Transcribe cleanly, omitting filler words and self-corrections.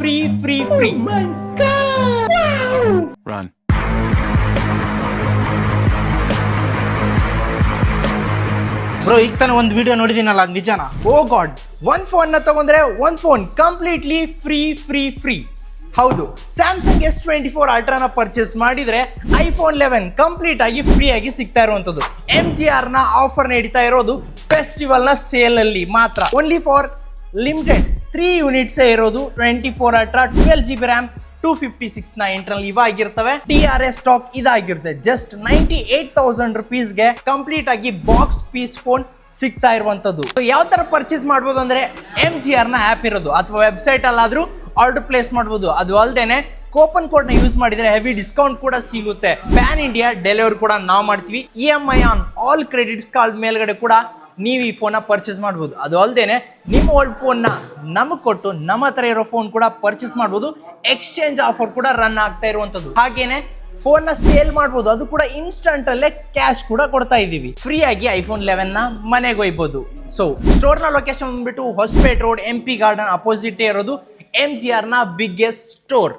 free. Oh my god! Wow! Run. Bro ಈಗ ತಾನೆ ಒಂದು ವಿಡಿಯೋ ನೋಡಿದೀನಲ್ಲ ಅದು ನಿಜಾನಾ? ಓ ಗಾಡ್, ಒಂದು ಫೋನ್ನ ತಗೊಂಡ್ರೆ ಒಂದು ಫೋನ್ ಕಂಪ್ಲೀಟ್ಲಿ ಫ್ರೀ. ಹೌದು, ಸ್ಯಾಮ್ಸಂಗ್ S24 ಅಲ್ಟ್ರಾನ ಪರ್ಚೇಸ್ ಮಾಡಿದ್ರೆ iPhone 11 ಕಂಪ್ಲೀಟ್ ಆಗಿ ಫ್ರೀ ಆಗಿ ಸಿಗ್ತಾ ಇರುವಂತದ್ದು. MGR ನ ಆಫರ್ ನಡೀತಾ ಇರೋದು ಫೆಸ್ಟಿವಲ್ ನ ಸೇಲ್ ಅಲ್ಲಿ ಮಾತ್ರ. ಓನ್ಲಿ ಫಾರ್ ಲಿಮಿಟೆಡ್ 3 ಯೂನಿಟ್ಸ್ ಇರೋದು. 24 ಅಲ್ಟ್ರಾ 12GB RAM 256 ಇಂಟರ್ನಲ್ ಇವಾಗಿರ್ತವೆ. TRS ಸ್ಟಾಕ್ ಇದಾಗಿರುತ್ತೆ. ಜಸ್ಟ್ 98,000 ರುಪೀಸ್ಗೆ ಕಂಪ್ಲೀಟ್ ಆಗಿ ಬಾಕ್ಸ್ ಪೀಸ್ ಫೋನ್ ಸಿಗ್ತಾ ಇರುವಂತದ್ದು. ಯಾವ ತರ ಪರ್ಚೇಸ್ ಮಾಡ್ಬೋದು ಅಂದ್ರೆ MGR ನ ಆಪ್ ಇರೋದು ಅಥವಾ ವೆಬ್ಸೈಟ್ ಅಲ್ಲಾದ್ರೂ ಆರ್ಡರ್ ಪ್ಲೇಸ್ ಮಾಡ್ಬೋದು. ಅದು ಅಲ್ಲದೇನೆ ಕೂಪನ್ ಕೋಡ್ ನ ಯೂಸ್ ಮಾಡಿದ್ರೆ ಹೆವಿ ಡಿಸ್ಕೌಂಟ್ ಕೂಡ ಸಿಗುತ್ತೆ. ಪ್ಯಾನ್ ಇಂಡಿಯಾ ಡೆಲಿವರಿ ಕೂಡ ನಾವು ಮಾಡ್ತೀವಿ. EMI on all credits card ಮೇಲ್ಗಡೆ ಕೂಡ ನೀವು ಈ ಫೋನ್ ಪರ್ಚೇಸ್ ಮಾಡ್ಬೋದು. ಅದು ಅಲ್ಲದೇನೆ ನಿಮ್ಮ ಓಲ್ಡ್ ಫೋನ್ ನ ನಮಗೆ ಕೊಟ್ಟು ನಮ್ಮ ಹತ್ರ ಇರೋ ಫೋನ್ ಕೂಡ ಪರ್ಚೇಸ್ ಮಾಡ್ಬೋದು. ಎಕ್ಸ್ಚೇಂಜ್ ಆಫರ್ ಕೂಡ ರನ್ ಆಗ್ತಾ ಇರುವಂತದ್ದು. ಹಾಗೇನೆ ಫೋನ್ ನ ಸೇಲ್ ಮಾಡ್ಬೋದು. ಅದು ಕೂಡ ಇನ್ಸ್ಟಂಟ್ ಅಲ್ಲೇ ಕ್ಯಾಶ್ ಕೂಡ ಕೊಡ್ತಾ ಇದೀವಿ. ಫ್ರೀ ಆಗಿ iPhone 11 ನ ಮನೆಗೆ ಒಯ್ಬೋದು. ಸೊ ಸ್ಟೋರ್ ನ ಲೊಕೇಶನ್ ಬಂದ್ಬಿಟ್ಟು Hospet road MP garden opposite ಇರೋದು MGR ನ ಬಿಗ್ಗೆಸ್ಟ್ ಸ್ಟೋರ್.